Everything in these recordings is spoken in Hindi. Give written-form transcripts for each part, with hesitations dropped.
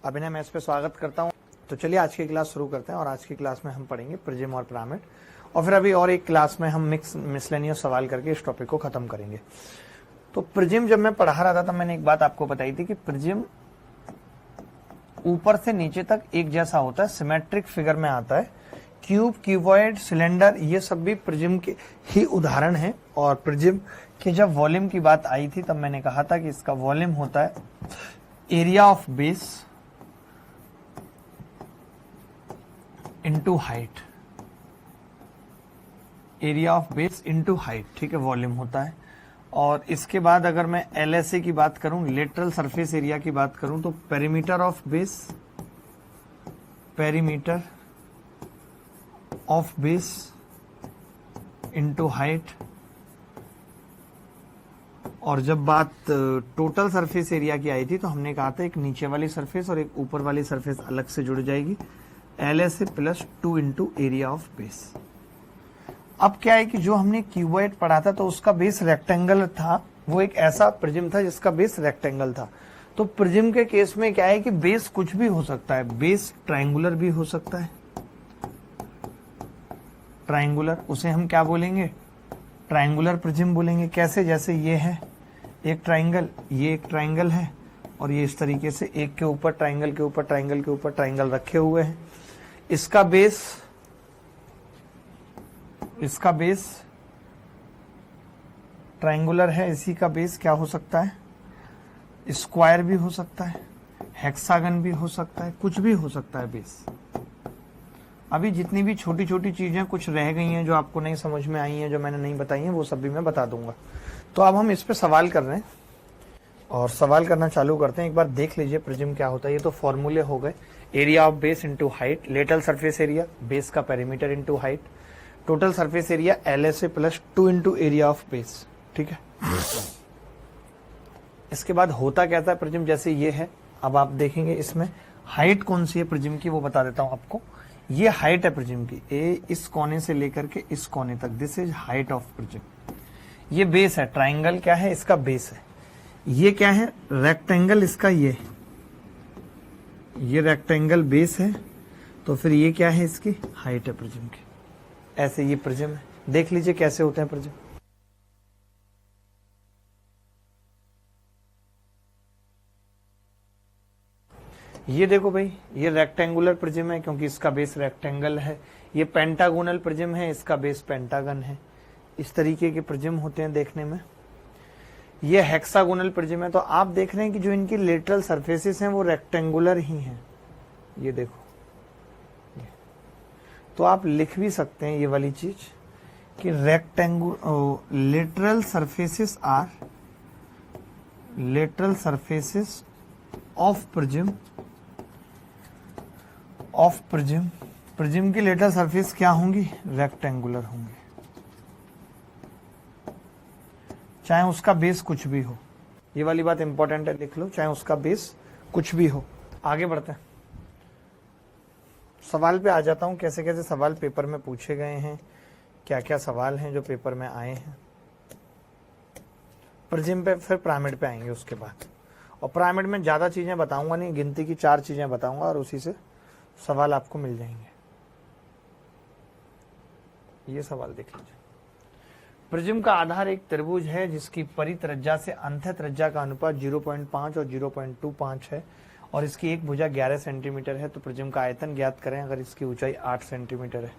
अभिनय मैथ्स पे स्वागत करता हूँ। तो चलिए आज की क्लास शुरू करते हैं और आज की क्लास में हम पढ़ेंगे प्रिज्म और पिरामिड और फिर अभी और एक क्लास में हम मिसलेनियस सवाल करके इस टॉपिक को खत्म करेंगे। तो प्रिज्म जब मैं पढ़ा रहा था तब मैंने एक बात आपको बताई थी कि प्रिज्म ऊपर से नीचे तक एक जैसा होता है, सिमेट्रिक फिगर में आता है। क्यूब, क्यूबॉइड, सिलेंडर ये सब भी प्रिज्म के ही उदाहरण हैं। और प्रिज्म के जब वॉल्यूम की बात आई थी तब मैंने कहा था कि इसका वॉल्यूम होता है area of base into height, area of base into height, ठीक है, वॉल्यूम होता है। और इसके बाद अगर मैं LSA की बात करूं, लेटरल सरफेस एरिया की बात करूं, तो perimeter of base, perimeter of base into height. और जब बात टोटल सरफेस एरिया की आई थी तो हमने कहा था एक नीचे वाली सरफेस और एक ऊपर वाली सरफेस अलग से जुड़ जाएगी, LSA plus 2 into area of base. अब क्या है कि जो हमने क्यूबॉइड पढ़ा था तो उसका बेस रेक्टेंगल था, वो एक ऐसा प्रिज्म था जिसका बेस रेक्टेंगल था। तो प्रिज्म के केस में क्या है कि बेस कुछ भी हो सकता है, बेस ट्रायंगुलर भी हो सकता है, ट्रायंगुलर, उसे हम क्या बोलेंगे, ट्रायंगुलर प्रिज्म बोलेंगे। कैसे, जैसे ये है एक ट्रायंगल, ये एक ट्रायंगल है और ये इस तरीके से एक के ऊपर ट्रायंगल के ऊपर ट्रायंगल के ऊपर ट्रायंगल रखे हुए हैं। इसका बेस ट्रायंगुलर है, इसी का बेस क्या हो सकता है, स्क्वायर भी हो सकता है, हेक्सागन भी हो सकता है, कुछ भी हो सकता है बेस। अभी जितनी भी छोटी छोटी चीजें कुछ रह गई हैं जो आपको नहीं समझ में आई हैं, जो मैंने नहीं बताई हैं, वो सब भी मैं बता दूंगा। तो अब हम इस पे सवाल कर रहे हैं और सवाल करना चालू करते हैं। एक बार देख लीजिए प्रिज्म क्या होता है। ये तो फॉर्मूले हो गए, area of base into height, lateral surface area, base का perimeter into height, total surface area LSA plus 2 into area of base, ठीक है। इसके बाद होता क्या था प्रिज्म, जैसे ये है, अब आप देखेंगे इसमें हाइट कौन सी है प्रिज्म की वो बता देता हूं आपको। ये हाइट है प्रिज्म की, इस कोने से लेकर के इस कोने तक, this is height of prism. ये बेस है, ट्राइंगल क्या है, इसका बेस है। ये क्या है, रेक्टेंगल, इसका ये रेक्टेंगल बेस है। तो फिर ये क्या है, इसकी हाइट है प्रिज्म की। ऐसे ये प्रिज्म है, देख लीजिए कैसे होते हैं प्रिज्म। ये देखो भाई, ये रेक्टेंगुलर प्रिज्म है क्योंकि इसका बेस रेक्टेंगल है। ये पेंटागोनल प्रिज्म है, इसका बेस पेंटागन है। इस तरीके के प्रिज्म होते हैं देखने में। ये हेक्सागोनल प्रिज्म है। तो आप देख रहे हैं कि जो इनकी लेटरल सरफेसेस हैं वो रेक्टेंगुलर ही हैं। ये देखो, तो आप लिख भी सकते हैं ये वाली चीज कि lateral surfaces are, lateral surfaces of prism, prism की लेटरल सरफेस क्या होंगी, रेक्टेंगुलर होंगी, चाहे उसका बेस कुछ भी हो। ये वाली बात इंपॉर्टेंट है, लिख लो, चाहे उसका बेस कुछ भी हो। आगे बढ़ते हैं, सवाल पे आ जाता हूं। कैसे कैसे सवाल पेपर में पूछे गए हैं, क्या क्या सवाल हैं जो पेपर में आए हैं। प्रिज्म पे, फिर पिरामिड पे आएंगे उसके बाद। और पिरामिड में ज्यादा चीजें बताऊंगा नहीं, गिनती की 4 चीजें बताऊंगा और उसी से सवाल आपको मिल जाएंगे। ये सवाल देख लीजिए। प्रिज्म का आधार एक त्रिभुज है जिसकी परित्रिज्या से अंत्य त्रिज्या का अनुपात 0.5 और 0.25 है और इसकी एक भुजा 11 सेंटीमीटर है। तो प्रिज्म का आयतन ज्ञात करें अगर इसकी ऊंचाई 8 सेंटीमीटर है।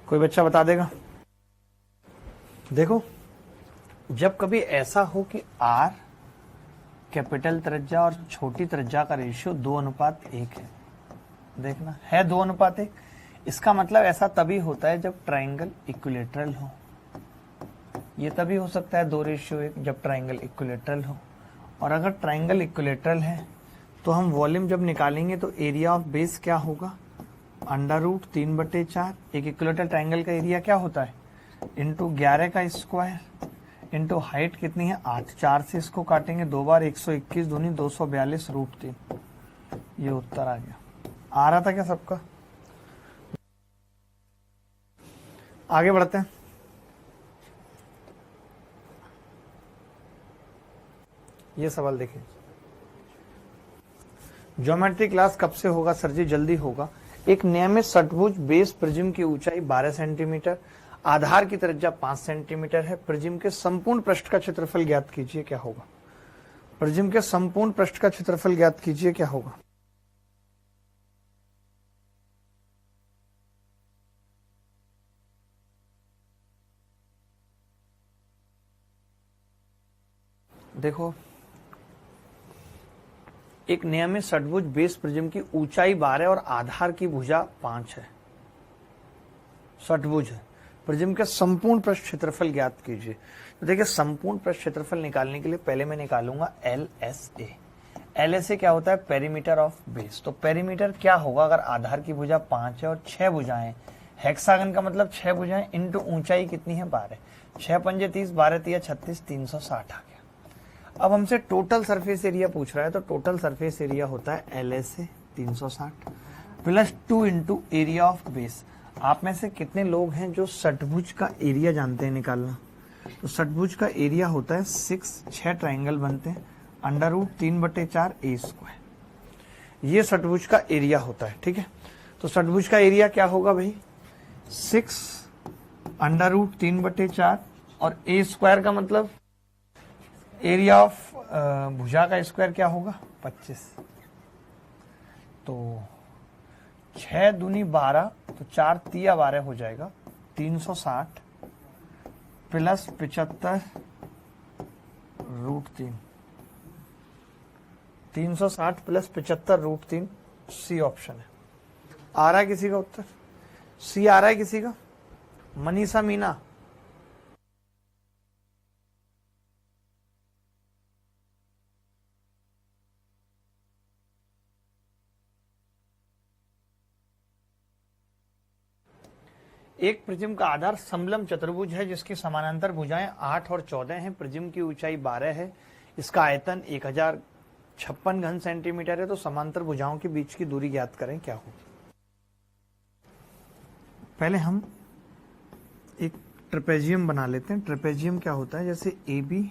कोई बच्चा बता देगा। देखो, जब कभी ऐसा हो कि R कैपिटल त्रिज्या और छोटी त्रिज्या का रेशियो 2:1 है, देखना है 2:1, इसका मतलब ऐसा तभी होता है जब ट्राइंगल इक्विलेटरल हो। ये तभी हो सकता है 2:1 जब ट्राइंगल इक्विलेटरल हो। और अगर ट्राइंगल इक्विलेटरल है तो हम वॉल्यूम जब निकालेंगे तो एरिया ऑफ बेस क्या होगा, √3/4। एक इक्विलेटरल ट्राइंगल का एरिया क्या होता है, इंटू 11 का स्क्वायर इंटू हाइट कितनी है 8। 4 से इसको काटेंगे 2 बार, 121 दूनी 242 √3। ये उत्तर आ गया। आ रहा था क्या सबका। आगे बढ़ते हैं। ये सवाल देखिए, ज्योमेट्री क्लास कब से होगा सर जी? जल्दी होगा। एक नियमित षटभुज बेस प्रिज्म की ऊंचाई 12 सेंटीमीटर, आधार की त्रिज्या 5 सेंटीमीटर है। प्रिज्म के संपूर्ण पृष्ठ का क्षेत्रफल ज्ञात कीजिए, क्या होगा? प्रिज्म के संपूर्ण पृष्ठ का क्षेत्रफल ज्ञात कीजिए, क्या होगा? देखो, एक नियमित षटभुज बेस प्रिज्म की ऊंचाई 12 और आधार की भुजा 5 है। षटभुज है। प्रिज्म के संपूर्ण पृष्ठ क्षेत्रफल ज्ञात कीजिए। तो देखिए, संपूर्ण पृष्ठ क्षेत्रफल निकालने के लिए पहले मैं निकालूंगा LSA। LSA क्या होता है? Perimeter of base. तो पेरीमीटर क्या होगा अगर आधार की भुजा 5 है और 6 भुजाएं, हेक्सागन का मतलब 6 भुजाएं इंटू ऊंचाई कितनी है? 12। 6 पंजे 30, 12 तिया 36, 360 आ गया। अब हमसे टोटल सरफेस एरिया पूछ रहा है, तो टोटल सरफेस एरिया होता है LSA 360 plus 2 into area of base. आप में से कितने लोग हैं जो षटभुज का एरिया जानते हैं निकालना? तो षटभुज का एरिया होता है 6 ट्राइंगल बनते हैं, √3/4 A²। ये षटभुज का एरिया होता है, ठीक है। तो षटभुज का एरिया क्या होगा भाई? 6 √3/4 और A² का मतलब एरिया ऑफ भुजा का स्क्वायर क्या होगा? 25। तो 6 दूनी 12, तो 4 तिया 12 हो जाएगा। 360 प्लस 75 √3। 360 प्लस 75 √3 सी ऑप्शन है। आ रहा है किसी का उत्तर? सी आ रहा है किसी का? मनीषा मीना, एक प्रिज्म का आधार समलंब चतुर्भुज है जिसकी समानांतर भुजाएं 8 और 14 हैं। प्रिज्म की ऊंचाई 12 है। इसका आयतन 1056 घन सेंटीमीटर है। तो समांतर भुजाओं के बीच की दूरी ज्ञात करें, क्या हो? पहले हम एक ट्रेपेजियम बना लेते हैं। ट्रेपेजियम क्या होता है? जैसे AB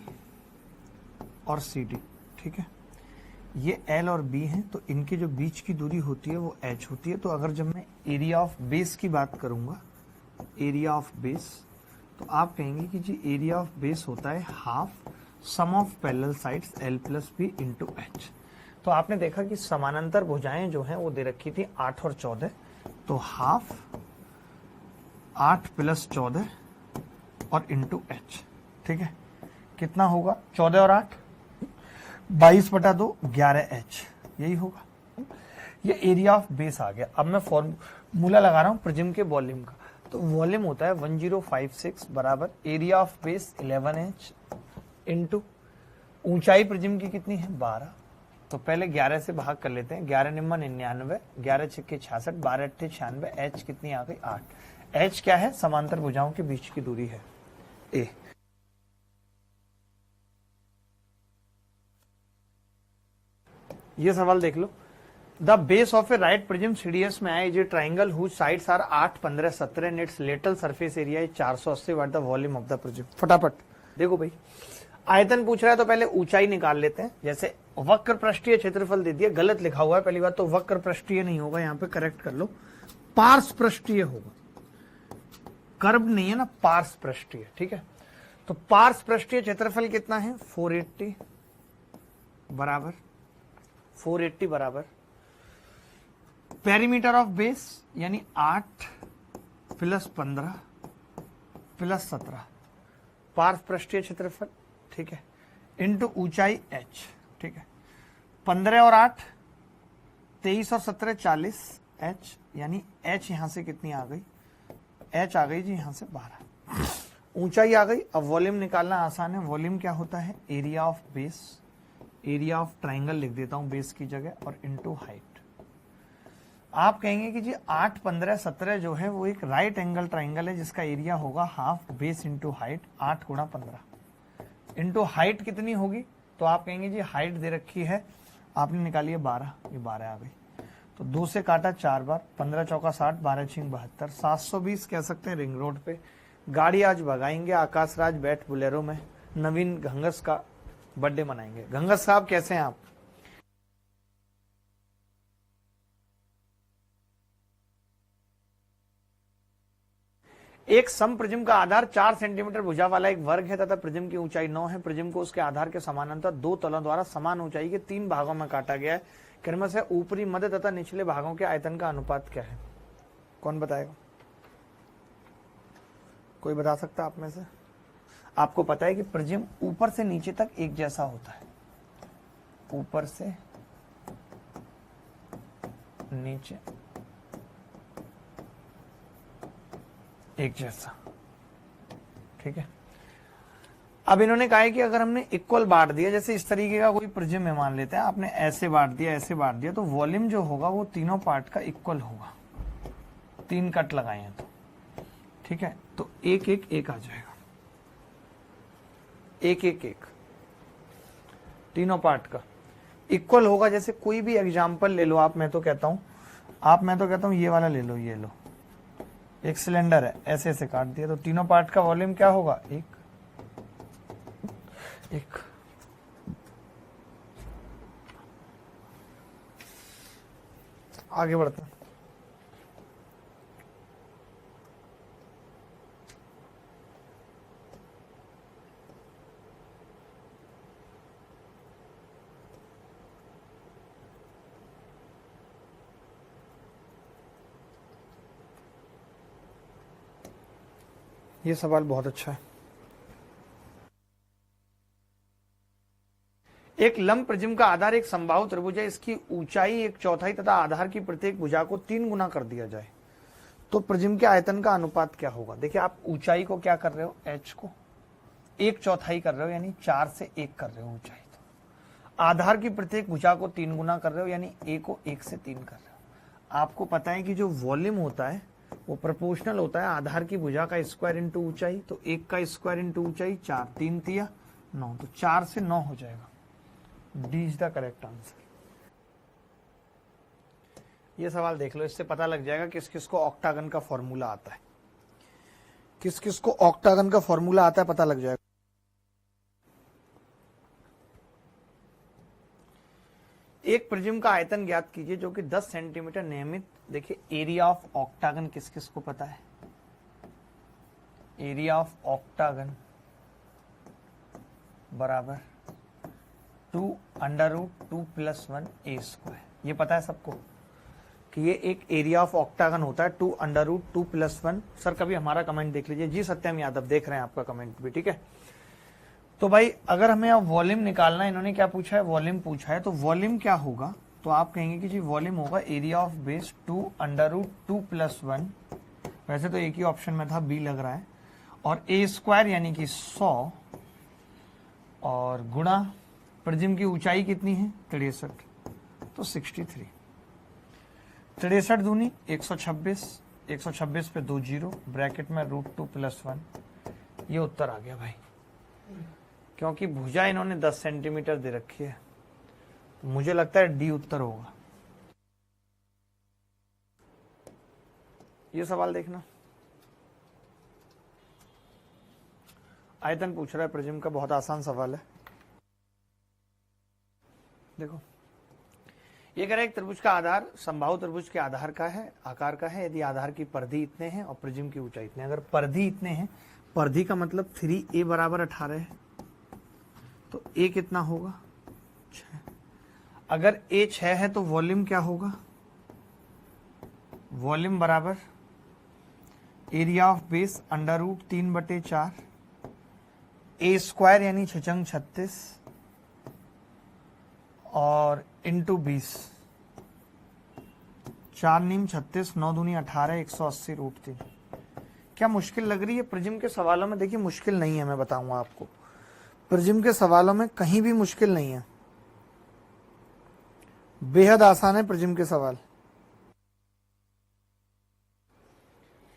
और CD, ठीक है। ये L और B हैं, तो इनकी जो बीच की दूरी होती है वो H होती है। तो अगर जब मैं एरिया ऑफ बेस की बात करूंगा, एरिया ऑफ बेस, तो आप कहेंगे कि जी एरिया ऑफ बेस होता है half sum of parallel sides L + B × H। तो आपने देखा कि समानांतर भुजाएं जो हैं वो दे रखी थी 8 और 14, तो हाफ 8 + 14 और × H, ठीक है। कितना होगा? 14 और 8 22/2 11H, यही होगा। ये एरिया ऑफ बेस आ गया। अब मैं फॉर्मूला लगा रहा हूं प्रिज्म के वॉल्यूम का। तो वॉल्यूम होता है 1056 बराबर area of base 11H into ऊंचाई प्रिज्म की कितनी है? 12। तो पहले 11 से भाग कर लेते हैं। 11 × 99, 11 × 6 = 66, 12 × 8 = 96। H कितनी आ गई? 8। H क्या है? समांतर भुजाओं के बीच की दूरी है, A। ये सवाल देख लो। The base of a right prism CDS में आए जे triangle whose sides are 8, 15, 17 and its lateral surface area is 480 what the volume of the prism. फटाफट देखो भाई, आयतन पूछ रहा है तो पहले ऊंचाई निकाल लेते हैं। जैसे वक्र पृष्ठीय क्षेत्रफल दे दिया, गलत लिखा हुआ है पहली बात तो, वक्र पृष्ठीय नहीं होगा, यहाँ पे करेक्ट कर लो, पार्श पृष्ठीय होगा। कर्व नहीं है ना, पार्श पृष्ठीय, ठीक है। तो पार्श पृष्ठीय क्षेत्रफल कितना है? 480 बराबर पेरीमीटर ऑफ बेस यानी 8 + 15 + 17 पार्श पृष्ठीय क्षेत्रफल, ठीक है, इंटू ऊंचाई H, ठीक है। 15 और 8 23 और 17 40 H, यानी H यहां से कितनी आ गई? H आ गई जी यहां से 12। ऊंचाई आ गई। अब वॉल्यूम निकालना आसान है। वॉल्यूम क्या होता है? Area of base, area of triangle लिख देता हूं बेस की जगह, और इंटू हाइट। आप कहेंगे कि जी 8, 15, 17 जो है वो एक राइट एंगल ट्राइंगल है जिसका एरिया होगा half base into height, 8 × 15 into height कितनी होगी? तो आप कहेंगे जी हाइट दे रखी है, आपने निकाली है 12, ये 12 आ गई। तो 2 से काटा 4 बार, 15 चौका 60, 12 छिंग 72, 720 कह सकते हैं रिंग रोड पे। गाड़ी आज भगाएंगे आकाश राज बैठ बुलेरो में, नवीन घंगस का बर्थडे मनाएंगे। घंगस साहब कैसे हैं आप? एक सम प्रिज्म का आधार 4 सेंटीमीटर भुजा वाला एक वर्ग है तथा प्रिज्म की ऊंचाई 9 है। प्रिज्म को उसके आधार के समानांतर दो तलों द्वारा समान ऊंचाई के 3 भागों में काटा गया है। क्रमशः ऊपरी, मध्य तथा निचले भागों के आयतन का अनुपात क्या है? कौन बताएगा? कोई बता सकता आप में से? आपको पता है कि प्रिज्म ऊपर से नीचे तक एक जैसा होता है, ऊपर से नीचे एक जैसा, ठीक है। अब इन्होंने कहा है कि अगर हमने इक्वल बांट दिया, जैसे इस तरीके का कोई प्रिज्म है मान लेते हैं, आपने ऐसे बांट दिया, ऐसे बांट दिया, तो वॉल्यूम जो होगा वो तीनों पार्ट का इक्वल होगा। 3 कट लगाए हैं तो, ठीक है, तो 1 1 1 आ जाएगा, 1 1 1 तीनों पार्ट का इक्वल होगा। जैसे कोई भी एग्जाम्पल ले लो आप, मैं तो कहता हूं ये वाला ले लो, ये लो, एक सिलेंडर है, ऐसे ऐसे काट दिया, तो तीनों पार्ट का वॉल्यूम क्या होगा? 1 1। आगे बढ़ते हैं। ये सवाल बहुत अच्छा है। एक लंब प्रिज्म का आधार एक समबाहु त्रिभुज है, इसकी ऊंचाई 1/4 तथा आधार की प्रत्येक भुजा को 3 गुना कर दिया जाए तो प्रिज्म के आयतन का अनुपात क्या होगा? देखिए, आप ऊंचाई को क्या कर रहे हो? h को 1/4 कर रहे हो, यानी 4 से 1 कर रहे हो ऊंचाई। तो आधार की प्रत्येक भुजा को 3 गुना कर रहे हो, यानी a को 1 से 3 कर रहे हो। आपको पता है कि जो वॉल्यूम होता है वो प्रोपोर्शनल होता है आधार की भुजा का स्क्वायर इंटू ऊंचाई। तो 1 का स्क्वायर इंटू ऊंचाई 4, 3 तिया 9, तो 4 से 9 हो जाएगा। D is the correct answer. ये सवाल देख लो, इससे पता लग जाएगा किस किस को ऑक्टागन का फॉर्मूला आता है, किस किस को ऑक्टागन का फॉर्मूला आता है, पता लग जाएगा। एक प्रिज्म का आयतन ज्ञात कीजिए जो कि 10 सेंटीमीटर नियमित। देखिए, एरिया ऑफ ऑक्टागन किस किस को पता है? एरिया ऑफ ऑक्टागन बराबर 2√2 + 1 a²। ये पता है सबको कि ये एक एरिया ऑफ ऑक्टागन होता है 2√2 + 1। सर कभी हमारा कमेंट देख लीजिए। जी सत्यम यादव, देख रहे हैं आपका कमेंट भी, ठीक है। तो भाई अगर हमें अब वॉल्यूम निकालना है, इन्होंने क्या पूछा है? वॉल्यूम पूछा है। तो वॉल्यूम क्या होगा? तो आप कहेंगे कि जी वॉल्यूम होगा एरिया ऑफ बेस 2√2 + 1। वैसे तो एक ही ऑप्शन में था, बी लग रहा है, और a² यानी कि 100 और गुणा प्रिज्म की ऊंचाई कितनी है? 63, तो 63। 63 दूनी 126, 126 पे 2 0, ब्रैकेट में √2 + 1। ये उत्तर आ गया भाई, क्योंकि भुजा इन्होंने 10 सेंटीमीटर दे रखी है, तो मुझे लगता है डी उत्तर होगा। ये सवाल देखना, आयतन पूछ रहा है प्रिज्म का, बहुत आसान सवाल है। देखो, ये कह रहा है एक त्रिभुज का आधार समबाहु त्रिभुज के आधार का है, आकार का है, यदि आधार की परिधि इतने हैं और प्रिज्म की ऊंचाई इतने। अगर परिधि इतने हैं, परिधि का मतलब 3a बराबर 18 है, तो a कितना होगा? 6। अगर a 6 है तो वॉल्यूम क्या होगा? वॉल्यूम बराबर एरिया ऑफ बेस √3/4 a² यानी 6 36 और इंटू 20, 4 नीम 36, 9 दूनी 18, 180 √3। क्या मुश्किल लग रही है प्रिज्म के सवालों में? देखिए, मुश्किल नहीं है, मैं बताऊंगा आपको। प्रिज्म के सवालों में कहीं भी मुश्किल नहीं है, बेहद आसान है प्रिज्म के सवाल।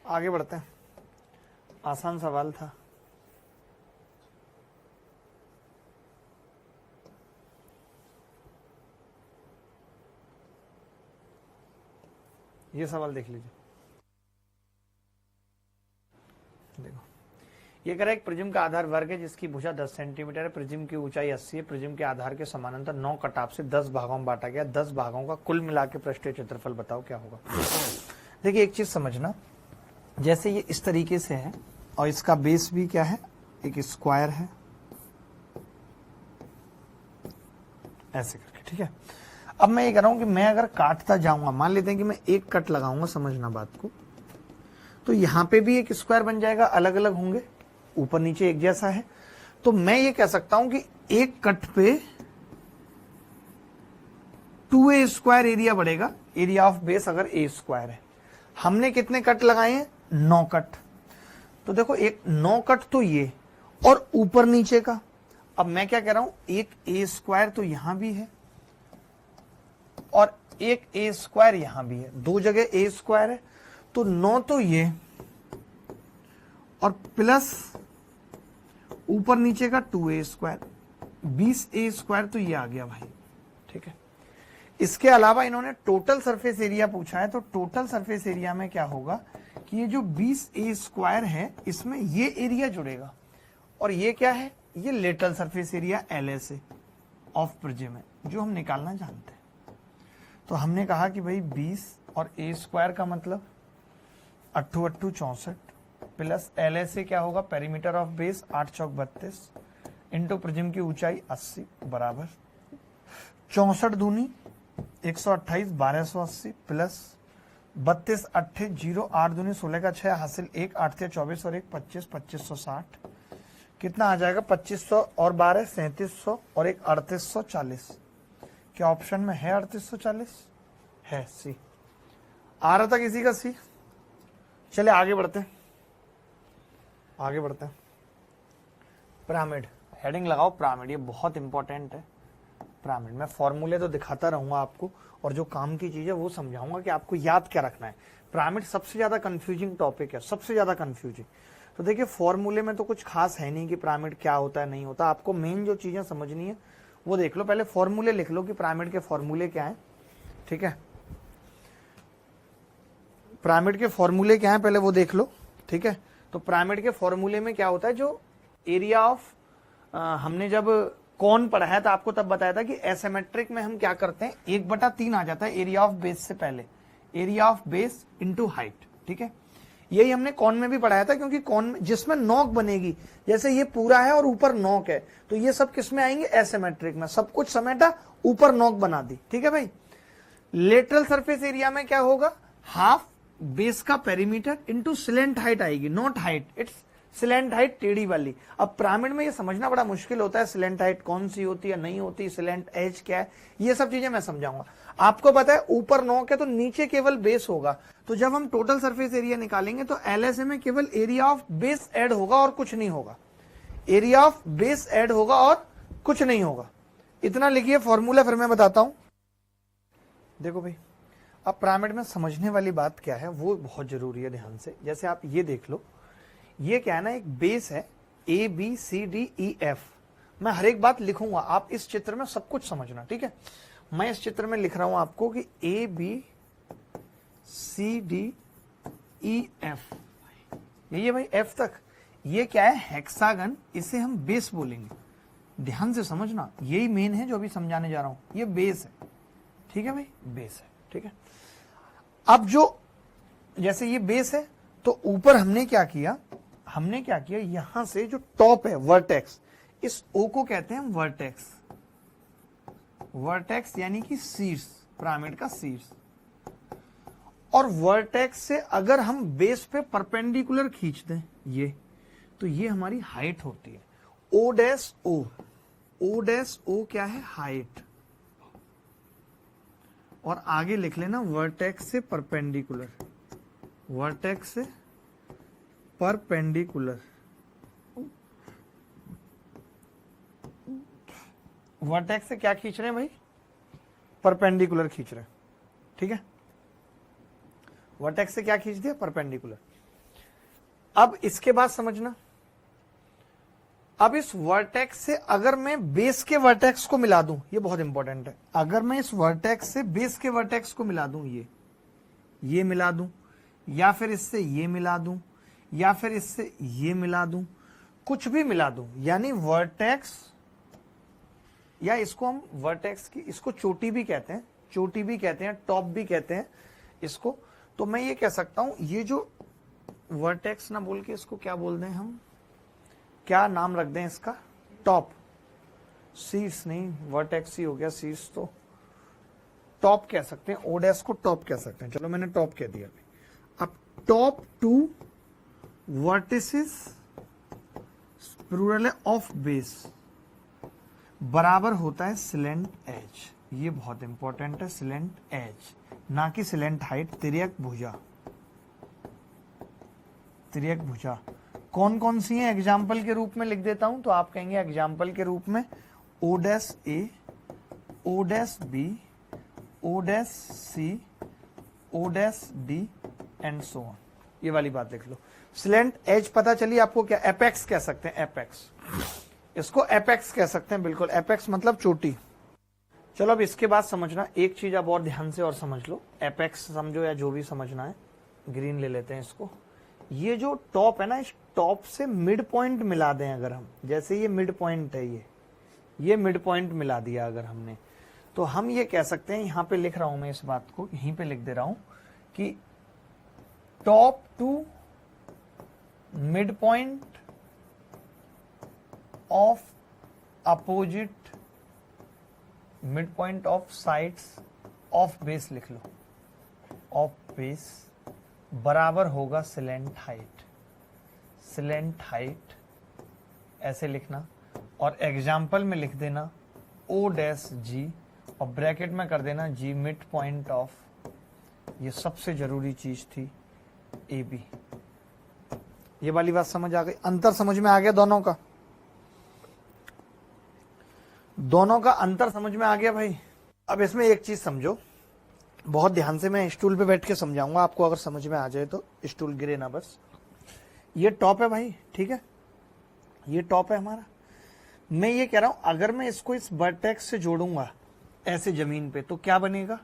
आगे बढ़ते हैं, आसान सवाल था। ये सवाल देख लीजिए। देखो, ये कह रहा है एक प्रिज्म का आधार वर्ग है जिसकी भुजा 10 सेंटीमीटर है, प्रिज्म की ऊंचाई 80 है, प्रिज्म के आधार के समानांतर 9 कटाव से 10 भागों में बांटा गया। 10 भागों का कुल मिला के पृष्ठीय क्षेत्रफल बताओ क्या होगा? देखिए, एक चीज समझना, जैसे ये इस तरीके से है और इसका बेस भी क्या है, एक स्क्वायर है, ऐसे करके, ठीक है। अब मैं ये कह रहा हूं कि मैं अगर काटता जाऊंगा, मान लेते हैं कि मैं एक कट लगाऊंगा, समझना बात को, तो यहां पे भी एक स्क्वायर बन जाएगा, अलग अलग होंगे, ऊपर नीचे एक जैसा है। तो मैं ये कह सकता हूं कि एक कट पे 2a स्क्वायर एरिया बढ़ेगा, एरिया ऑफ बेस अगर a स्क्वायर है। हमने कितने कट लगाए हैं, 9 कट। तो देखो एक 9 कट तो ये, और ऊपर नीचे का। अब मैं क्या कह रहा हूं, एक a स्क्वायर तो यहां भी है और एक a स्क्वायर यहां भी है, दो जगह a स्क्वायर है। तो 9 तो ये और प्लस ऊपर नीचे का 2a स्क्वायर, 20a स्क्वायर तो ये आ गया भाई, ठीक है। इसके अलावा इन्होंने टोटल सरफेस एरिया पूछा है, तो टोटल सरफेस एरिया में क्या होगा कि ये जो 20a स्क्वायर है इसमें ये एरिया जुड़ेगा, और ये क्या है, ये lateral surface area LSA of prism है, जो हम निकालना जानते हैं। तो हमने कहा कि भाई 20 और a स्क्वायर का मतलब 8 8 64 प्लस LSA क्या होगा, perimeter of base 8 Chowk 32 into prism की ऊंचाई 80 बराबर 64 दूनी 128 1280 प्लस 32 8 0 8 दूनी 16 का 6 हासिल 1 8 से 24 और 1 25 2560 कितना आ जाएगा, 2500 और 12 3700 और 1 3840। क्या ऑप्शन में है 3840? है, सी आ रहा था किसी का सी। चले आगे बढ़ते हैं, आगे बढ़ते हैं। पिरामिड, हेडिंग लगाओ पिरामिड, ये बहुत इंपॉर्टेंट है पिरामिड। मैं फॉर्मूले तो दिखाता रहूंगा आपको, और जो काम की चीज है वो समझाऊंगा कि आपको याद क्या रखना है। पिरामिड सबसे ज्यादा कंफ्यूजिंग टॉपिक है, सबसे ज्यादा कंफ्यूजिंग। तो देखिए फॉर्मूले में तो कुछ खास है नहीं कि पिरामिड क्या होता है नहीं होता, आपको मेन जो चीजें समझनी है वो देख लो। पहले फॉर्मूले लिख लो कि पिरामिड के फॉर्मूले क्या है, ठीक है। पिरामिड के फॉर्मूले क्या है पहले वो देख लो, ठीक है। तो पिरामिड के फॉर्मूले में क्या होता है, जो एरिया ऑफ, हमने जब कौन पढ़ा है तो आपको तब बताया था कि एसिमेट्रिक में हम क्या करते हैं, 1/3 आ जाता है एरिया ऑफ बेस से पहले, area of base into height, ठीक है। यही हमने कौन में भी पढ़ाया था, क्योंकि कौन में जिसमें नोक बनेगी, जैसे ये पूरा है और ऊपर नोक है, तो ये सब किसमें आएंगे, एसिमेट्रिक में। सब कुछ समेटा, ऊपर नोक बना दी, ठीक है भाई। लेटरल सरफेस एरिया में क्या होगा, हाफ बेस का पेरीमीटर इंटू सिलेंट हाइट आएगी, not height, it's slant height टेढ़ी वाली। अब पिरामिड में ये समझना बड़ा मुश्किल होता है, सिलेंट हाइट कौन सी होती है नहीं होती, सिलेंट एज क्या है, ये सब चीजें मैं समझाऊंगा। आपको पता है ऊपर नोक है तो नीचे केवल बेस होगा, तो जब हम टोटल सरफेस एरिया निकालेंगे तो LSA में केवल एरिया ऑफ बेस ऐड होगा और कुछ नहीं होगा, एरिया ऑफ बेस ऐड होगा और कुछ नहीं होगा। इतना लिखिए फॉर्मूला, फिर मैं बताता हूं। देखो भाई, अब पिरामिड में समझने वाली बात क्या है वो बहुत जरूरी है ध्यान से। जैसे आप ये देख लो, ये क्या है ना, एक बेस है ABCDEF। मैं हर एक बात लिखूंगा, आप इस चित्र में सब कुछ समझना, ठीक है। मैं इस चित्र में लिख रहा हूं आपको कि ABCDEF, यही है भाई F तक। ये क्या है, हेक्सागन, इसे हम बेस बोलेंगे। ध्यान से समझना, यही मेन है जो अभी समझाने जा रहा हूं, ये बेस है, ठीक है भाई, बेस है, ठीक है। अब जो जैसे ये बेस है, तो ऊपर हमने क्या किया, यहां से जो टॉप है वर्टेक्स, इस O को कहते हैं वर्टेक्स, वर्टेक्स यानी कि शीर्ष, पिरामिड का शीर्ष। और वर्टेक्स से अगर हम बेस पे परपेंडिकुलर खींच दें ये, तो ये हमारी हाइट होती है, O डैश O क्या है, हाइट। और आगे लिख लेना वर्टेक्स से परपेंडिकुलर, वर्टेक्स से परपेंडिकुलर, वर्टेक्स से क्या खींच रहे हैं भाई, परपेंडिकुलर खींच रहे हैं, ठीक है। वर्टेक्स से क्या खींच दिया, परपेंडिकुलर। अब इसके बाद समझना, अब इस वर्टेक्स से अगर मैं बेस के वर्टेक्स को मिला दूं, ये बहुत इंपॉर्टेंट है, अगर मैं इस वर्टेक्स से बेस के वर्टेक्स को मिला दूं, ये मिला दूं, या फिर इससे ये मिला दूं, या फिर इससे ये मिला दूं, कुछ भी मिला दूं, यानी वर्टेक्स, या इसको हम वर्टेक्स की, इसको चोटी भी कहते हैं, टॉप भी कहते हैं इसको। तो मैं ये कह सकता हूं, ये जो वर्टेक्स ना बोल के इसको क्या बोल दें हम, क्या नाम रख दें इसका, टॉप। शीर्ष नहीं, वर्टेक्स ही हो गया, शीर्ष तो टॉप कह सकते हैं, ओडेस को टॉप कह सकते हैं। चलो मैंने टॉप कह दिया। अब टॉप टू वर्टिसेस प्लूरल है ऑफ बेस बराबर होता है सिलेंट एज। ये बहुत इंपॉर्टेंट है, सिलेंट एज ना कि सिलेंट हाइट। तिर्यक भुजा, तिर्यक भुजा कौन कौन सी है एग्जाम्पल के रूप में लिख देता हूं, तो आप कहेंगे एग्जाम्पल के रूप में ओडेस ए, ओडेस बी, ओडेस सी, ओडेस डी एंड सो ऑन। ये वाली बात लिख लो। सिलेंट एज पता चली आपको, क्या एपेक्स कह सकते हैं, एपेक्स, इसको एपेक्स कह सकते हैं, बिल्कुल एपेक्स मतलब चोटी। चलो अब इसके बाद समझना एक चीज आप और ध्यान से और समझ लो, एपेक्स समझो या जो भी समझना है। ग्रीन ले लेते हैं इसको। ये जो टॉप है ना, इस टॉप से मिड पॉइंट मिला दें अगर हम, जैसे ये मिड पॉइंट है, ये मिड पॉइंट मिला दिया अगर हमने, तो हम ये कह सकते हैं, यहां पे लिख रहा हूं मैं इस बात को, यहीं पे लिख दे रहा हूं कि top to mid point of opposite mid point of sides of base लिख लो, ऑफ बेस बराबर होगा सिलेंट हाइट। सिलेंट हाइट ऐसे लिखना और एग्जाम्पल में लिख देना ओ डैश जी और ब्रैकेट में कर देना जी मिड पॉइंट ऑफ, ये सबसे जरूरी चीज थी, ए बी। ये वाली बात समझ आ गई, अंतर समझ में आ गया दोनों का, दोनों का अंतर समझ में आ गया भाई। अब इसमें एक चीज समझो बहुत ध्यान से, मैं स्टूल पे बैठ के समझाऊंगा आपको, अगर समझ में आ जाए तो स्टूल गिरे ना बस। ये टॉप है भाई, ठीक है, ये टॉप है हमारा। मैं ये कह रहा हूं अगर मैं इसको इस वर्टेक्स से जोड़ूंगा ऐसे जमीन पे तो क्या बनेगा,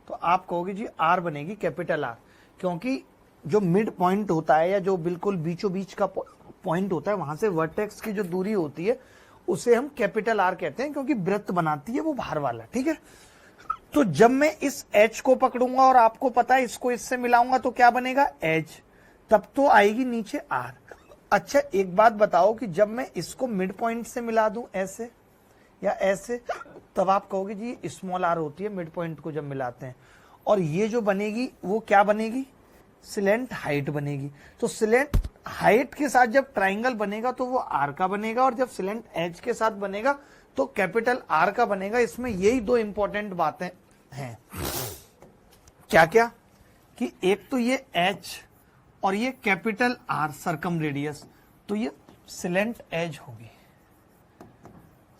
तो आप कहोगे जी आर बनेगी, कैपिटल आर, क्योंकि जो मिड पॉइंट होता है या जो बिल्कुल बीचों बीच का पॉइंट होता है, वहां से वर्टेक्स की जो दूरी होती है उसे हम कैपिटल आर कहते हैं, क्योंकि वृत्त बनाती है वो बाहर वाला, ठीक है। तो जब मैं इस एच को पकड़ूंगा और आपको पता है इसको इससे मिलाऊंगा तो क्या बनेगा, एच, तब तो आएगी नीचे आर। अच्छा एक बात बताओ कि जब मैं इसको मिड पॉइंट से मिला दूं ऐसे या ऐसे, तब आप कहोगे जी स्मॉल आर होती है मिड पॉइंट को जब मिलाते हैं, और ये जो बनेगी वो क्या बनेगी, सिलेंट हाइट बनेगी। तो सिलेंट हाइट के साथ जब ट्राइंगल बनेगा तो वो आर का बनेगा, और जब सिलेंट एच के साथ बनेगा तो कैपिटल आर का बनेगा। इसमें यही दो इंपॉर्टेंट बातें हैं, क्या क्या, कि एक तो ये एच और ये कैपिटल आर सर्कम रेडियस, तो ये सिलेंट एज होगी,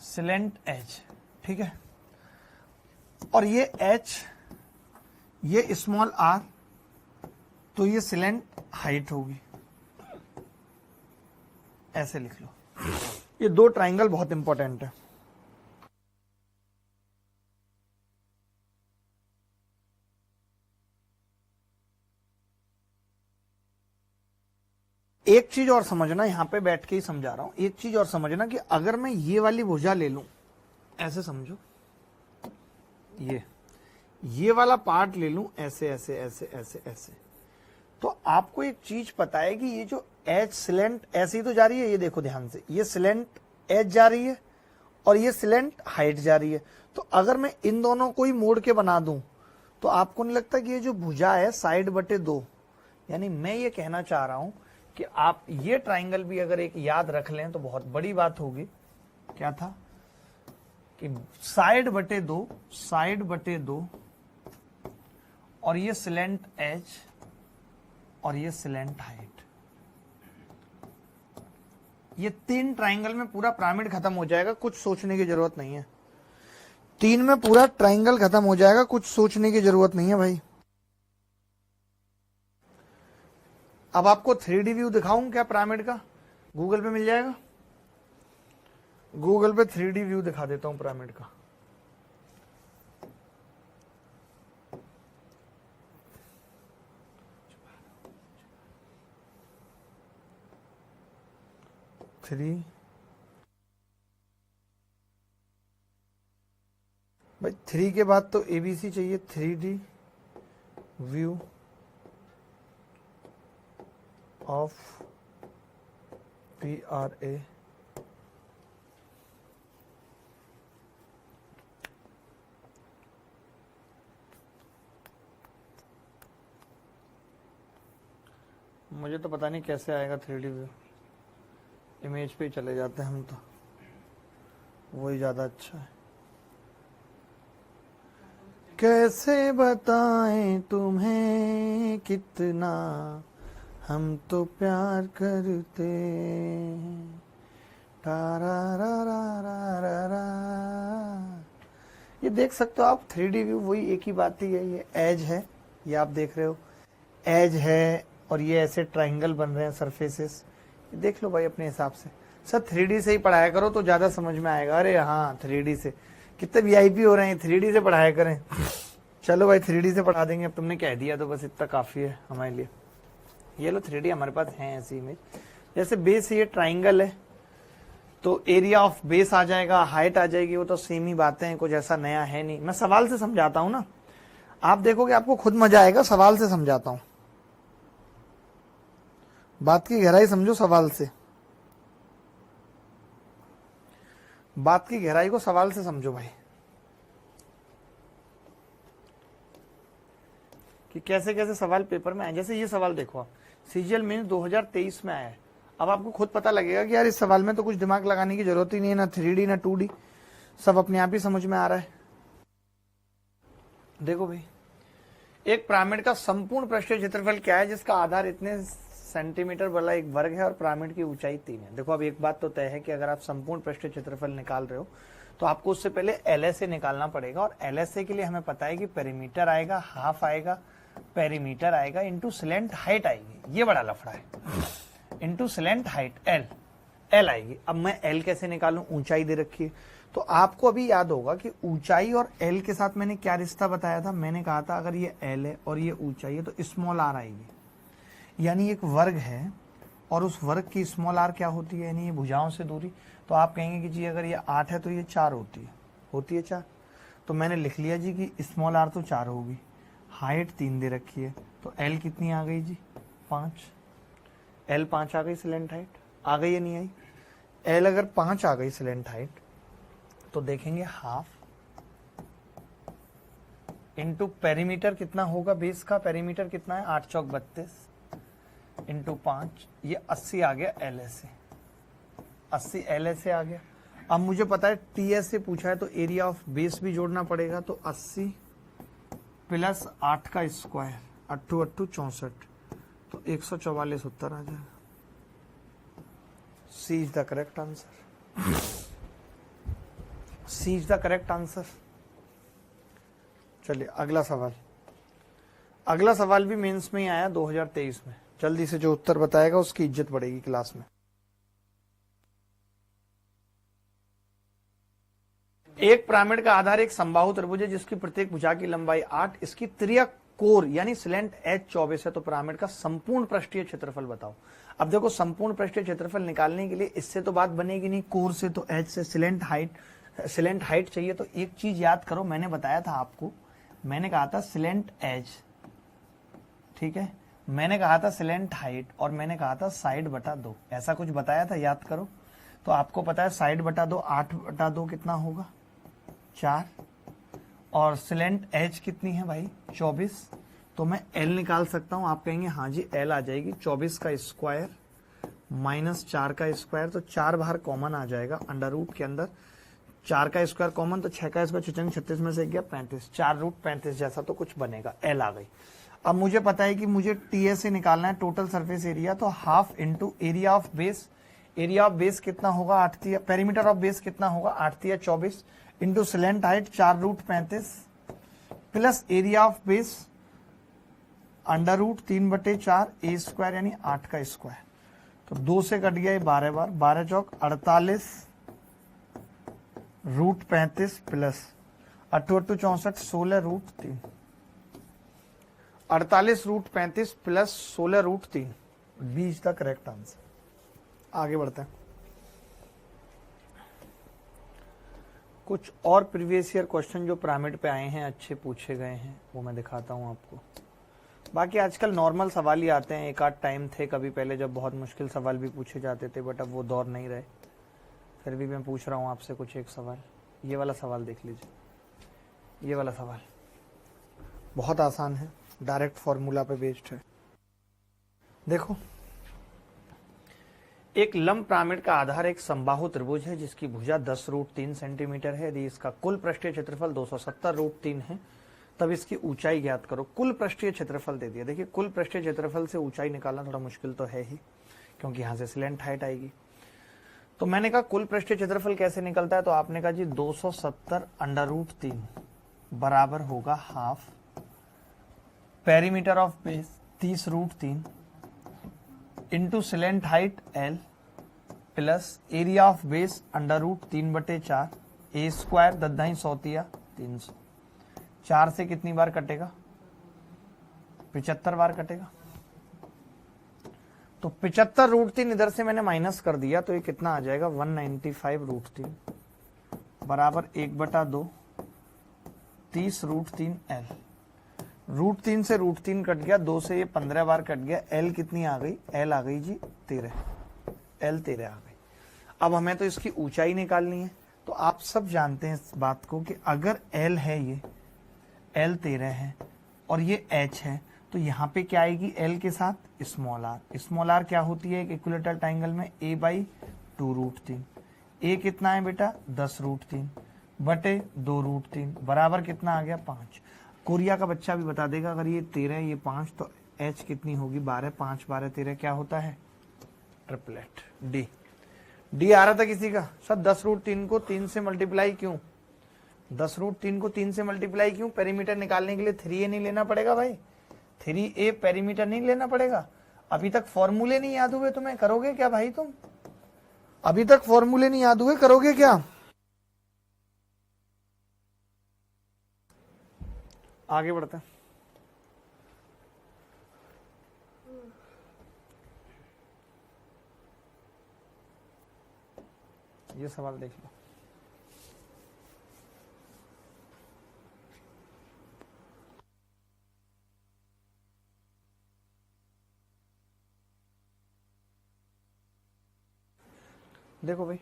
सिलेंट एज, ठीक है। और ये एच, ये स्मॉल आर, तो ये सिलेंट हाइट होगी, ऐसे लिख लो। ये दो ट्राइंगल बहुत इंपॉर्टेंट है। एक चीज और समझना, यहां पे बैठ के ही समझा रहा हूं, एक चीज और समझना कि अगर मैं ये वाली भुजा ले लूं, ऐसे समझो, ये वाला पार्ट ले लूं ऐसे ऐसे ऐसे ऐसे ऐसे, तो आपको एक चीज पता है कि ये जो एच सिलेंट ऐसे ही तो जा रही है, ये देखो ध्यान से, ये सिलेंट एच जा रही है और ये सिलेंट हाइट जा रही है। तो अगर मैं इन दोनों को ही मोड़ के बना दूं तो आपको नहीं लगता कि ये जो भुजा है साइड बटे दो, यानी मैं ये कहना चाह रहा हूं कि आप ये ट्राइंगल भी अगर एक याद रख लें तो बहुत बड़ी बात होगी। क्या था कि साइड बटे दो, साइड बटे दो, और ये सिलेंट एच और ये सिलेंट हाइट, ये तीन ट्राइंगल में पूरा पिरामिड खत्म हो जाएगा, कुछ सोचने की जरूरत नहीं है। तीन में पूरा ट्राइंगल खत्म हो जाएगा, कुछ सोचने की जरूरत नहीं है भाई। अब आपको 3D व्यू दिखाऊं क्या पिरामिड का, गूगल पे मिल जाएगा, गूगल पे 3D व्यू दिखा देता हूं पिरामिड का। भाई 3 के बाद तो ABC चाहिए, 3D व्यू ऑफ PRA मुझे तो पता नहीं कैसे आएगा 3D व्यू, इमेज पे ही चले जाते हैं हम तो, वही ज्यादा अच्छा है। कैसे बताएं तुम्हें कितना हम तो प्यार करते हैं। ये देख सकते हो आप 3D व्यू, वही एक ही बात ही है। ये एज है, ये आप देख रहे हो एज है, और ये ऐसे ट्रायंगल बन रहे हैं सरफेसेस, देख लो भाई अपने हिसाब से। सर 3D से ही पढ़ाया करो तो ज्यादा समझ में आएगा। अरे हाँ 3D से, कितने VIP हो रहे हैं, 3D से पढ़ाया करें। चलो भाई 3D से पढ़ा देंगे, अब तुमने कह दिया तो बस इतना काफी है हमारे लिए। ये लो 3D हमारे पास है ऐसी इमेज, जैसे बेस ये ट्राइंगल है तो एरिया ऑफ बेस आ जाएगा, हाइट आ जाएगी, वो तो सेम ही बातें हैं, कुछ ऐसा नया है नहीं। मैं सवाल से समझाता हूं ना, आप देखोगे आपको खुद मजा आएगा। सवाल से समझाता हूं, बात की गहराई समझो सवाल से, बात की गहराई को सवाल से समझो भाई, कि कैसे कैसे सवाल पेपर में आए। जैसे ये सवाल देखो आप, CGL मेंस 2023 में आया है। अब आपको खुद पता लगेगा कि यार इस सवाल में तो कुछ दिमाग लगाने की जरूरत ही नहीं है, ना 3D ना 2D, सब अपने आप ही समझ में आ रहा है। देखो भाई, एक पिरामिड का संपूर्ण पृष्ठीय क्षेत्रफल क्या है जिसका आधार इतने सेंटीमीटर वाला एक वर्ग है और पिरामिड की ऊंचाई 3 है। देखो अब एक बात तो तय है कि अगर आप संपूर्ण पृष्ठीय क्षेत्रफल निकाल रहे हो तो आपको उससे पहले LSA निकालना पड़ेगा, और LSA के लिए हमें पता है कि पेरीमीटर आएगा, हाफ आएगा, पेरीमीटर आएगा इंटू स्लेंट हाइट आएगी। ये बड़ा लफड़ा है, इंटू स्लेंट हाइट L आएगी। अब मैं L कैसे निकालूं, ऊंचाई दे रखी है तो आपको अभी याद होगा कि ऊंचाई और L के साथ मैंने क्या रिश्ता बताया था। मैंने कहा था अगर ये L है और ये ऊंचाई है तो स्मॉल r आएगी, यानी एक वर्ग है और उस वर्ग की स्मॉल r क्या होती है, यानी ये भुजाओं से दूरी। तो आप कहेंगे कि जी अगर ये 8 है तो ये 4 होती है 4। तो मैंने लिख लिया जी कि स्मॉल r तो 4 होगी, हाइट 3 दे रखी है, तो L कितनी आ गई जी 5, L 5 आ गई स्लेंट हाइट, आ गई या नहीं आई। L अगर 5 आ गई स्लेंट हाइट तो देखेंगे हाफ इंटू पेरीमीटर कितना होगा, बेस का पेरीमीटर कितना है 8 चौक 32 इंटू 5, ये 80 आ गया LSA, 80 LSA आ गया। अब मुझे पता है TS से पूछा है तो एरिया ऑफ बेस भी जोड़ना पड़ेगा, तो 80 प्लस 8 का स्क्वायर, 8 8 64, तो 144 उत्तर आ जाएगा। C is the correct answer, C is the correct answer. चलिए अगला सवाल, अगला सवाल भी मेंस में ही आया 2023 में। जल्दी से जो उत्तर बताएगा उसकी इज्जत बढ़ेगी क्लास में। एक पिरामिड का आधार एक समबाहु त्रिभुज है जिसकी प्रत्येक भुजा की लंबाई 8, इसकी त्रिज्या कोर यानी स्लेंट H 24 है, तो पिरामिड का संपूर्ण पृष्ठीय क्षेत्रफल बताओ। अब देखो संपूर्ण पृष्ठीय क्षेत्रफल निकालने के लिए इससे तो बात बनेगी नहीं, कोर से तो H से स्लेंट हाइट चाहिए। तो एक चीज याद करो, मैंने बताया था आपको, मैंने कहा था स्लेंट H, ठीक है, मैंने कहा था स्लेंट हाइट, और मैंने कहा था साइड बटा 2, ऐसा कुछ बताया था, याद करो। तो आपको पता है साइड बटा 2, 8 बटा 2 कितना होगा 4, और स्लेंट H कितनी है भाई 24, तो मैं L निकाल सकता हूं। आप कहेंगे हाँ जी L आ जाएगी 24 का स्क्वायर माइनस 4 का स्क्वायर, तो 4 बाहर कॉमन आ जाएगा अंडर रूट के अंदर, 4 का स्क्वायर कॉमन, तो 6 का स्क्वायर 36 में से गया 35, 4 रूट 35 जैसा तो कुछ बनेगा, L आ गई। अब मुझे पता है कि मुझे TS से निकालना है टोटल सरफेस एरिया, तो half into area of base, area of base कितना होगा 8, पेरीमीटर ऑफ बेस कितना होगा 8 या 24 into slant height 4 root 35 plus area of base under root 3/4 a square यानी 8 का स्क्वायर, तो 2 से कट गया ये 12 बार, 12 चौक 48 root 35 plus 8 8 64 16 root 3, 48 root 35 plus 16 root 3, B is the correct answer. आगे बढ़ते हैं, कुछ और प्रीवियस ईयर क्वेश्चन जो पिरामिड पे आए हैं अच्छे पूछे गए हैं वो मैं दिखाता हूं आपको। बाकी आजकल नॉर्मल सवाल ही आते हैं, एक आध टाइम थे कभी पहले जब बहुत मुश्किल सवाल भी पूछे जाते थे, बट अब वो दौर नहीं रहे। फिर भी मैं पूछ रहा हूँ आपसे कुछ एक सवाल। ये वाला सवाल देख लीजिए, ये वाला सवाल बहुत आसान है, डायरेक्ट फॉर्मूला पे बेस्ड है। देखो, एक लंब पिरामिड का आधार एक समबाहु त्रिभुज है जिसकी भुजा 10√3 सेंटीमीटर है। यदि इसका कुल पृष्ठीय क्षेत्रफल 270√3 है, तब इसकी ऊंचाई ज्ञात करो। कुल पृष्ठीय क्षेत्रफल दे दिया। देखिए, कुल पृष्ठीय क्षेत्रफल से ऊंचाई निकालना थोड़ा मुश्किल तो है ही, क्योंकि यहां से स्लैंट हाइट आएगी। तो मैंने कहा कुल पृष्ठीय क्षेत्रफल कैसे निकलता है, तो आपने कहा जी 270√3 बराबर होगा half perimeter of base 30√3 into slant height L plus area of base √3/4 a square 10 सौतिया 300। 4 से कितनी बार कटेगा? 75 बार कटेगा। तो 75√3 इधर से मैंने माइनस कर दिया, तो ये कितना आ जाएगा 195√3 बराबर 1/2 30√3 L। √3 से √3 कट गया, 2 से ये 15 बार कट गया। L कितनी आ गई? L आ गई जी 13। L 13 आ गई। अब हमें तो इसकी ऊंचाई निकालनी है। तो आप सब जानते हैं इस बात को कि अगर L है, ये L 13 है और ये H है, तो यहाँ पे क्या आएगी L के साथ? Small r। स्मॉल r क्या होती है एक इक्विलेटरल ट्राइंगल में? a/2√3। a कितना है बेटा? 10√3 बटे 2√3 बराबर कितना आ गया? 5। कोरिया का बच्चा भी बता देगा, अगर ये 13 ये 5 तो H कितनी होगी? 12। 5 12 13 क्या होता है? ट्रिपलेट। डी आ रहा था किसी का? सर 10√3 को 3 से मल्टीप्लाई क्यों? 10√3 को 3 से मल्टीप्लाई क्यों? पेरीमीटर निकालने के लिए 3a नहीं लेना पड़ेगा भाई? 3a पेरीमीटर नहीं लेना पड़ेगा? अभी तक फॉर्मूले नहीं याद हुए तुम्हें? करोगे क्या भाई तुम? अभी तक फॉर्मूले नहीं याद हुए, करोगे क्या? आगे बढ़ते हैं। ये सवाल देख लो। देखो भाई,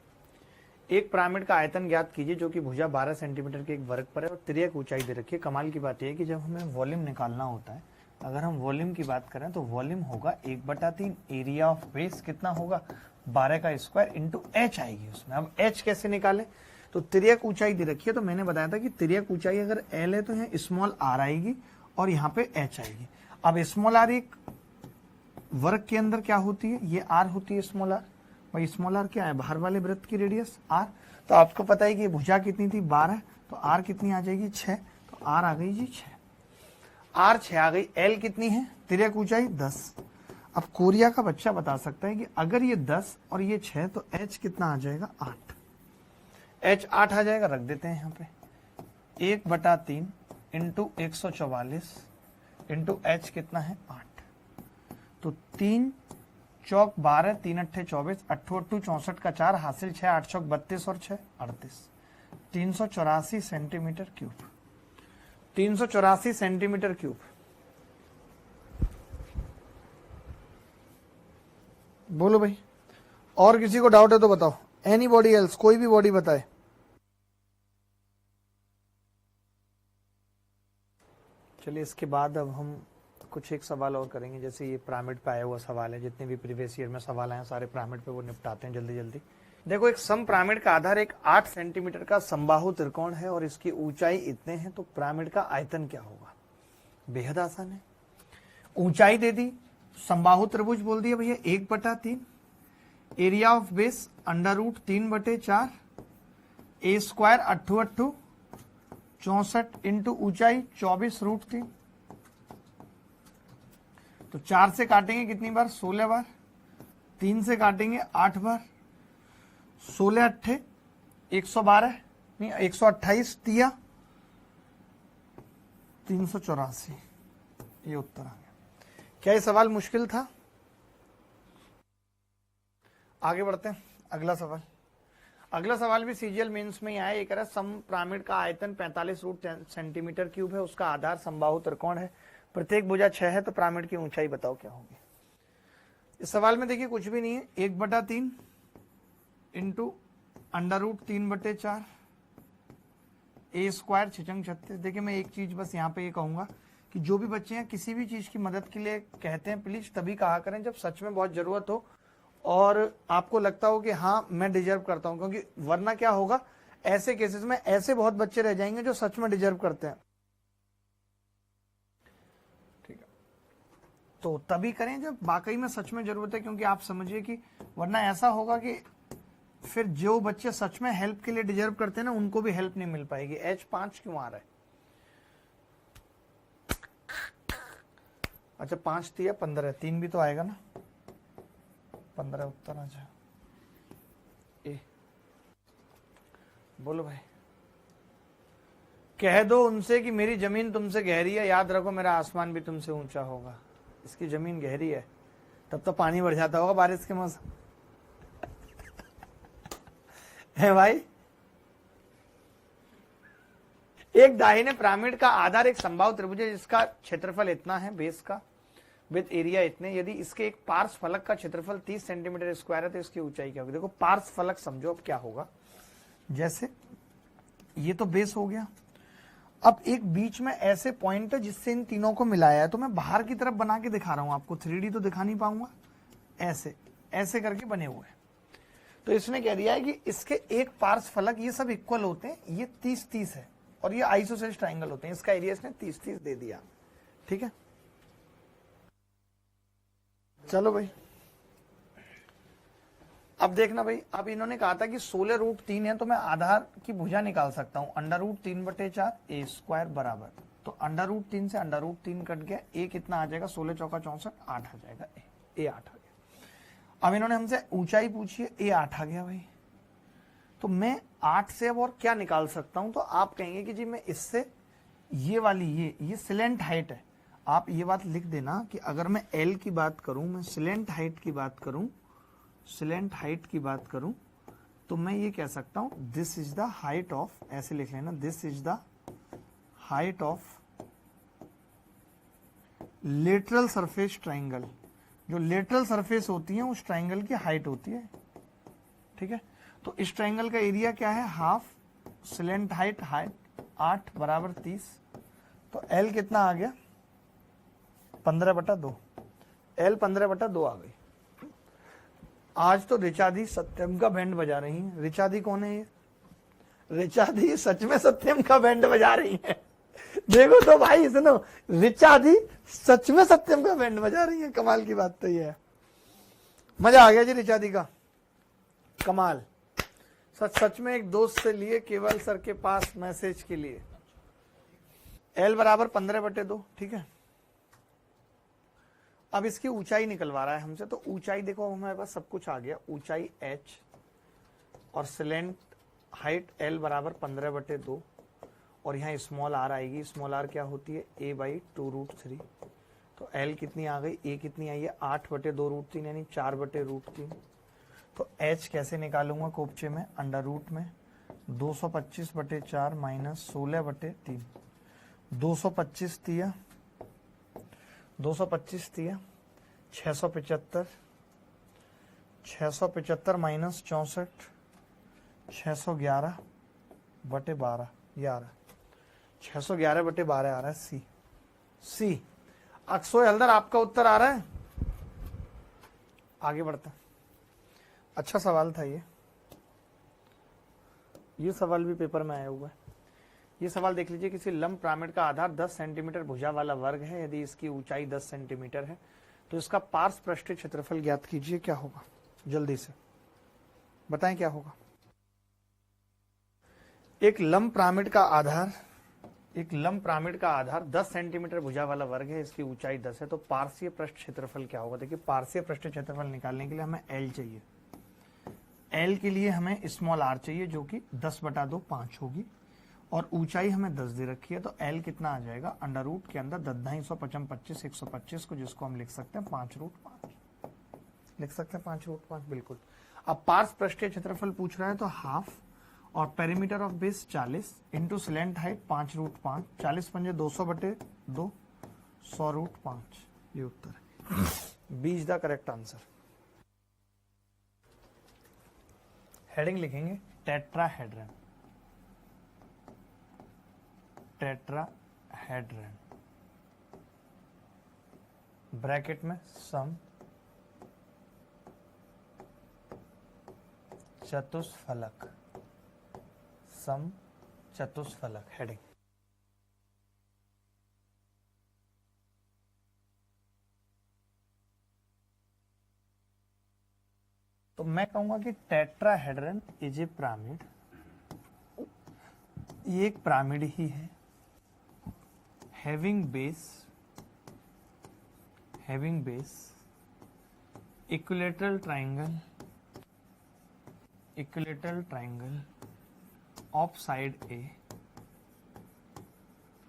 एक पिरामिड का आयतन ज्ञात कीजिए जो कि भुजा 12 सेंटीमीटर के एक वर्ग पर है और तिर्यक ऊंचाई दे रखी है। कमाल की बात यह है कि जब हमें वॉल्यूम निकालना होता है, अगर हम वॉल्यूम की बात करें तो वॉल्यूम होगा 1/3। एरिया ऑफ बेस कितना होगा? 12 का स्क्वायर इंटू H आएगी उसमें। अब H कैसे निकाले? तो तिर्यक ऊंचाई दे रखी है, तो मैंने बताया था कि तिर्यक ऊंचाई अगर L है तो यहाँ स्मॉल r आएगी और यहाँ पे H आएगी। अब स्मॉल r एक वर्ग के अंदर क्या होती है? ये r होती है स्मॉल r। भाई स्मॉल r क्या है? बाहर वाले वृत्त की रेडियस r। तो आपको पता है कि भुजा कितनी थी? 12। तो r कितनी आ जाएगी? 6। तो r आ गई जी 6। r 6 आ गई। L कितनी है? तिर्यक ऊंचाई 10। अब कोरिया का बच्चा बता सकता है कि अगर ये 10 और ये 6 तो H कितना आ जाएगा? 8। H 8 आ जाएगा। रख देते हैं यहाँ पे 1/3 इंटू 144 इंटू H कितना है? 8। तो 3 चौक 12, 3 अट्ठे 24, 8 8 64 का 4 हासिल 6, 8 चौक 32 और 6 38। 384 सेंटीमीटर क्यूब। 384 centimetre cube. बोलो भाई, और किसी को डाउट है तो बताओ। एनी बॉडी एल्स, कोई भी बॉडी बताए। चलिए इसके बाद अब हम कुछ एक सवाल और करेंगे। जैसे ये पिरामिड पे आया हुआ सवाल है, जितने भी प्रीवियस ईयर में सवाल आए सारे पिरामिड पे, वो निपटाते हैं जल्दी जल्दी। देखो, एक सम पिरामिड का आधार एक 8 सेंटीमीटर का समबाहु त्रिकोण है और इसकी ऊंचाई इतने हैं, तो पिरामिड का आयतन क्या होगा? बेहद आसान है। ऊंचाई दे दी, समबाहु त्रिभुज बोल दिया भैया 1/3। Area of base √3/4 a square 8 8 64 into ऊंचाई 24√3। तो 4 से काटेंगे कितनी बार? 16 बार। 3 से काटेंगे 8 बार। 16 अट्ठे 112 नहीं 128 दिया 384। ये उत्तर आ गया। क्या ये सवाल मुश्किल था? आगे बढ़ते हैं। अगला सवाल। अगला सवाल भी सीजीएल मेंस में ही आया। ये कह रहा है सम पिरामिड का आयतन 45 सेंटीमीटर क्यूब है, उसका आधार समबाहु त्रिकोण है, प्रत्येक भुजा 6 है तो पिरामिड की ऊंचाई बताओ क्या होगी। इस सवाल में देखिए कुछ भी नहीं है, 1/3 इंटू √3/4 ए स्क्वायर 6×36। देखिए मैं एक चीज बस यहाँ पे ये कहूंगा कि जो भी बच्चे हैं किसी भी चीज की मदद के लिए कहते हैं प्लीज तभी कहा करें जब सच में बहुत जरूरत हो और आपको लगता हो कि हाँ मैं डिजर्व करता हूं, क्योंकि वरना क्या होगा, ऐसे केसेस में ऐसे बहुत बच्चे रह जाएंगे जो सच में डिजर्व करते हैं। ठीक है, तो तभी करें जब वाकई में सच में जरूरत है, क्योंकि आप समझिए कि वरना ऐसा होगा कि फिर जो बच्चे सच में हेल्प के लिए डिजर्व करते हैं ना उनको भी हेल्प नहीं मिल पाएगी। H5 क्यों आ रहा है? अच्छा 5 दिया 15, 3 भी तो आएगा ना, 15 उत्तर आ जाए। ए बोलो भाई, कह दो उनसे कि मेरी जमीन तुमसे गहरी है, याद रखो मेरा आसमान भी तुमसे ऊंचा होगा। इसकी जमीन गहरी है तब तो पानी बढ़ जाता होगा बारिश के मौसम है भाई। एक दाहिने पिरामिड का आधार एक संभाव त्रिभुज है जिसका क्षेत्रफल इतना है बेस का, विद एरिया इतने। यदि इसके एक पार्श्व फलक का क्षेत्रफल 30 सेंटीमीटर स्क्वायर है तो इसकी ऊंचाई क्या होगी। देखो पार्श्व फलक समझो अब क्या होगा, जैसे ये तो बेस हो गया, अब एक बीच में ऐसे पॉइंट है जिससे इन तीनों को मिलाया है, तो मैं बाहर की तरफ बना के दिखा रहा हूं आपको, 3D तो दिखा नहीं पाऊंगा, ऐसे ऐसे करके बने हुए हैं। तो इसने कह दिया है कि इसके एक पार्श्व फलक ये सब इक्वल होते हैं, ये 30-30 है और ये आइसोसेलेस ट्राइंगल होते हैं, इसका एरिया इसने 30-30 दे दिया। ठीक है, चलो भाई अब देखना भाई, अब इन्होंने कहा था कि 16√3 है तो मैं आधार की भुजा निकाल सकता हूं, √3/4 ए स्क्वायर बराबर, तो √3 से √3 कट गया, ए कितना आ जाएगा, 16 चौका 64, 8 आ जाएगा, ए 8 आ गया। अब इन्होंने हमसे ऊंचाई पूछी है, ए 8 आ गया भाई, तो मैं 8 से अब और क्या निकाल सकता हूं, तो आप कहेंगे कि जी मैं इससे ये वाली ये सिलेंट हाइट है, आप ये बात लिख देना कि अगर मैं एल की बात करूं, मैं सिलेंट हाइट की बात करूं, सिलेंट हाइट की बात करूं तो मैं ये कह सकता हूं this is the height of, ऐसे लिख लेना, this is the height of lateral surface triangle. जो लेटरल सरफेस होती है उस ट्राइंगल की हाइट होती है। ठीक है, तो इस ट्राइंगल का एरिया क्या है, हाफ सिलेंट हाइट 8 बराबर 30, तो एल कितना आ गया 15/2, एल 15/2 आ गई। आज तो ऋचा दी सत्यम का बैंड बजा रही हैं। ऋचा दी कौन है ये? ऋचा दी सच में सत्यम का बैंड बजा रही है। देखो तो भाई सुनो, ऋचा दी सच में सत्यम का बैंड बजा रही है, कमाल की बात तो ये है। मजा आ गया जी ऋचा दी का, कमाल। सच में एक दोस्त से लिए केवल सर के पास मैसेज के लिए। एल बराबर 15/2, ठीक है। अब इसकी ऊंचाई निकलवा रहा है हमसे, तो ऊंचाई देखो हमारे पास सब कुछ आ गया, ऊंचाई h और सिलेंट हाइट l बराबर 15/2 और यहाँ स्मॉल r आएगी, स्मॉल r क्या होती है a/2√3, तो l कितनी आ गई, a कितनी आई है 8/2√3 यानी 4/√3। तो h कैसे निकालूंगा कोपचे में, अंडर रूट में 225/4 माइनस 16/3, 225 दिया 675, 675 माइनस 64, 611/12, 611/12 आ रहा है सी। अक्सोय हल्दर आपका उत्तर आ रहा है। आगे बढ़ता, अच्छा सवाल था ये सवाल भी पेपर में आया हुआ है। ये सवाल देख लीजिए, किसी लंब पिरामिड का आधार 10 सेंटीमीटर भुजा वाला वर्ग है, यदि इसकी ऊंचाई 10 सेंटीमीटर है तो इसका पार्श्व पृष्ठीय क्षेत्रफल ज्ञात कीजिए, क्या होगा, जल्दी से बताएं क्या होगा। एक लंब पिरामिड का आधार 10 सेंटीमीटर भुजा वाला वर्ग है, इसकी ऊंचाई 10 है, तो पार्श्वीय पृष्ठ क्षेत्रफल क्या होगा। देखिए पार्श्वीय पृष्ठ क्षेत्रफल निकालने के लिए हमें एल चाहिए, एल के लिए हमें स्मॉल आर चाहिए जो कि 10/2 5 होगी, और ऊंचाई हमें 10 दे रखी है, तो एल कितना आ जाएगा, अंडर रूट के अंदर 10 125 को जिसको हम लिख सकते हैं 5√5, लिख सकते हैं 5√5 बिल्कुल। अब पार्श्व पृष्ठीय क्षेत्रफल पूछ रहा है तो हाफ और perimeter of base 40 into slant height 5√5, 40 पंजे 200/2, 100√5, ये उत्तर है। B is the correct answer. Heading लिखेंगे टेट्राहेड्रन, टेट्राहेड्रन, ब्रैकेट में सम चतुष्फलक, सम चतुष्फलक। हेडिंग तो मैं कहूंगा कि टेट्राहेड्रन इज ए पिरामिड, ये एक पिरामिड ही है, having base equilateral triangle of side a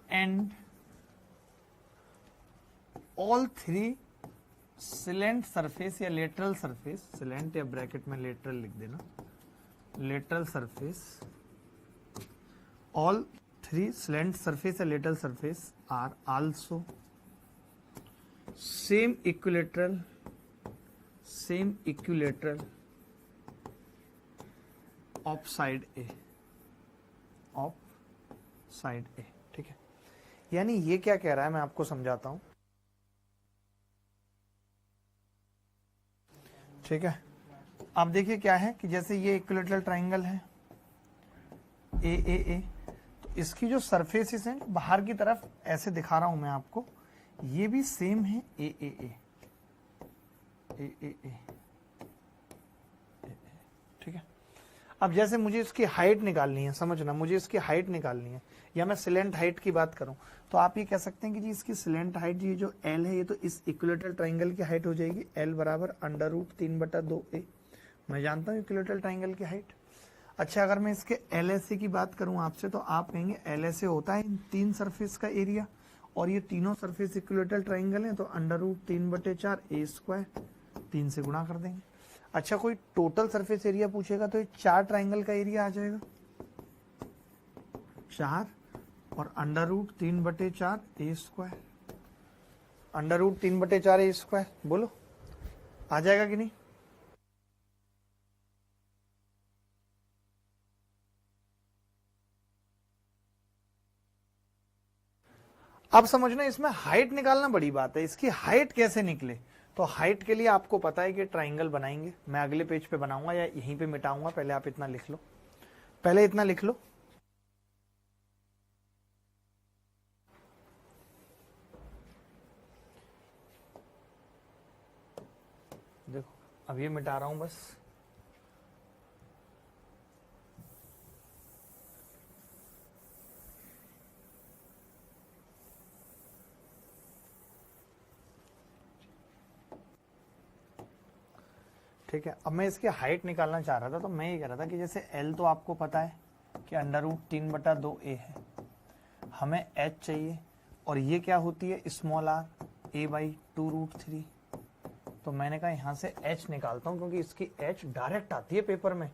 and all three slant surface या लेटरल सरफेस, सिलेंट या ब्रैकेट में लेटरल लिख देना, lateral surface, all three slant surface या lateral surface are also same equilateral of side a, ठीक है। यानी ये क्या कह रहा है, मैं आपको समझाता हूं, ठीक है। अब देखिए क्या है कि जैसे ये इक्विलेटरल ट्राइंगल है ए, तो इसकी जो सरफेसेस हैं बाहर की तरफ ऐसे दिखा रहा हूं मैं आपको, ये भी सेम है ए, ठीक है। अब जैसे मुझे इसकी हाइट निकालनी है, समझना, मुझे इसकी हाइट निकालनी है, या मैं सिलेंट हाइट की बात करूं तो आप ये कह सकते हैं कि जी इसकी सिलेंट हाइट, ये जो एल है, ये तो इस इक्विलेटरल ट्राइंगल की हाइट हो जाएगी, एल बराबर √3/2a। मैं जानता हूं इक्विलेटरल ट्राइंगल की हाइट। अच्छा, अगर मैं इसके LSA की बात करूं आपसे, तो आप कहेंगे LSA होता है इन तीन सरफेस का एरिया, और ये तीनों सरफेस इक्विलेटरल ट्राइंगल है, तो √3/4a², 3 से गुणा कर देंगे। अच्छा, कोई टोटल सरफेस एरिया पूछेगा तो ये 4 ट्राइंगल का एरिया आ जाएगा, 4 और √3/4a², √3/4a², बोलो आ जाएगा कि नहीं? अब समझना, इसमें हाइट निकालना बड़ी बात है। इसकी हाइट कैसे निकले, तो हाइट के लिए आपको पता है कि ट्राइंगल बनाएंगे, मैं अगले पेज पे बनाऊंगा या यहीं पे मिटाऊंगा, पहले आप इतना लिख लो, पहले इतना लिख लो। देखो अब ये मिटा रहा हूं बस, ठीक है। अब मैं इसकी हाइट निकालना चाह रहा था, तो मैं ये कह रहा था कि जैसे L तो आपको पता है कि √3/2a है, हमें H चाहिए, और ये क्या होती है, स्मॉल r, a/2√3। तो मैंने कहा यहां से H निकालता हूं, क्योंकि इसकी H डायरेक्ट आती है पेपर में,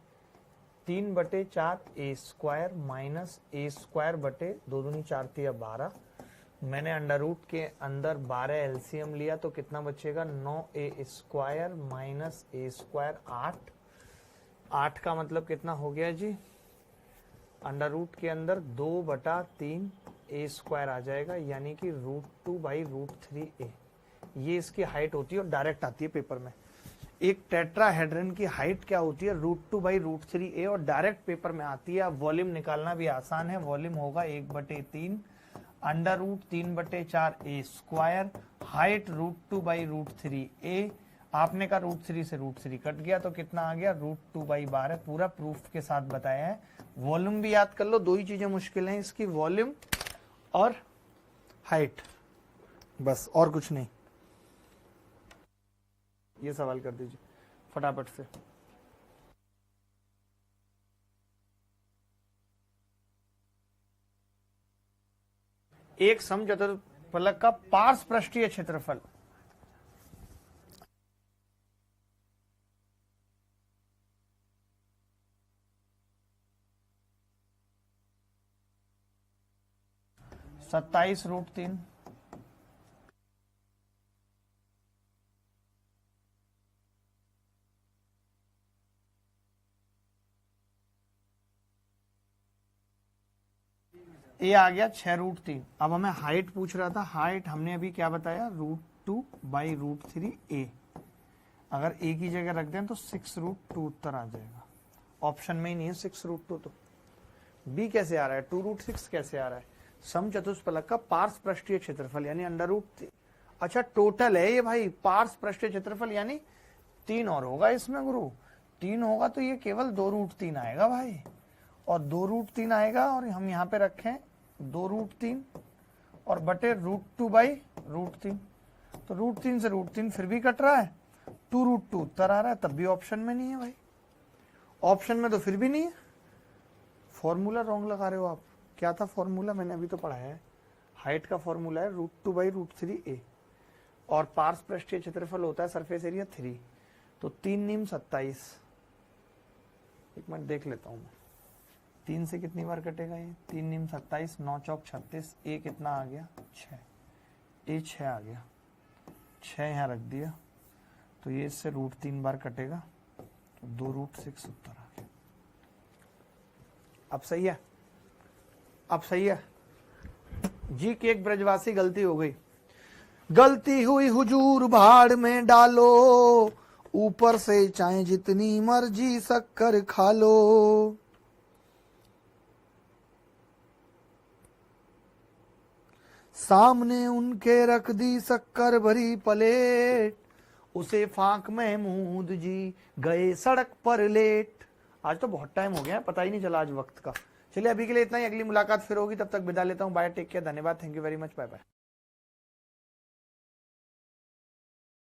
3/4a² माइनस a²/2×2 = 12। मैंने अंडर रूट के अंदर 12 एलसीएम लिया, तो कितना बचेगा, 9a² माइनस a², 8 का मतलब कितना हो गया जी, अंडर रूट के अंदर 2/3 a² आ जाएगा, यानी कि √2/√3a। ये इसकी हाइट होती है और डायरेक्ट आती है पेपर में। एक टेट्राहेड्रन की हाइट क्या होती है, √2/√3a, और डायरेक्ट पेपर में आती है। वॉल्यूम निकालना भी आसान है, वॉल्यूम होगा 1/3 √3/4a², हाइट √2/√3a। आपने कहा √3 से √3 कट गया, तो कितना आ गया, √2/12। पूरा प्रूफ के साथ बताया है। वॉल्यूम भी याद कर लो, दो ही चीजें मुश्किल हैं इसकी, वॉल्यूम और हाइट, बस और कुछ नहीं। ये सवाल कर दीजिए फटाफट से। एक समचतुर्फलक का पार्श्व पृष्ठीय क्षेत्रफल, (27√3) ए आ गया 6√3। अब हमें हाइट पूछ रहा था, हाइट हमने अभी क्या बताया, √2/√3 ए। अगर ए की जगह रख दें तो 6√2 उत्तर आ जाएगा। ऑप्शन में ही नहीं है 6√2, तो बी कैसे आ रहा है, 2√6 कैसे आ रहा है। समचतुष्फलक का पार्श्व पृष्ठीय क्षेत्रफल यानी √3। अच्छा टोटल है ये भाई, पार्श्व पृष्ठीय क्षेत्रफल यानी 3 और होगा इसमें गुरु, 3 होगा तो ये केवल 2√3 आएगा भाई, और 2√3 आएगा, और हम यहाँ पे रखें 2√3 और बटे √2/√3, तो √3 से √3 फिर भी कट रहा है, 2√2 उत्तर आ रहा है, तब भी ऑप्शन में नहीं है भाई। ऑप्शन में तो फिर भी नहीं है, फॉर्मूला रॉन्ग लगा रहे हो आप। क्या था फॉर्मूला, मैंने अभी तो पढ़ाया है, हाइट का फॉर्मूला है √2/√3 ए, और पार्श्व पृष्ठीय क्षेत्रफल होता है सरफेस एरिया 3, तो 3 नीम 27। एक मिनट देख लेता हूं मैं, 3 से कितनी बार कटेगा ये, 3 नीम 27, 9 चौक 36, ए कितना आ गया 6, ए 6 आ गया, 6 यहाँ रख दिया, तो ये इससे √3 बार कटेगा, तो 2√6 उत्तर आ गया। अब सही है, अब सही है जी। कि एक ब्रजवासी गलती हो गई, गलती हुई हुजूर भाड़ में डालो, ऊपर से चाहे जितनी मर्जी शक्कर खा लो। सामने उनके रख दी शक्कर भरी प्लेट, उसे फांक महमूद जी गए सड़क पर लेट। आज तो बहुत टाइम हो गया है, पता ही नहीं चला आज वक्त का। चलिए अभी के लिए इतना ही, अगली मुलाकात फिर होगी, तब तक विदा लेता हूं, बाय, टेक केयर, धन्यवाद, thank you very much, bye bye.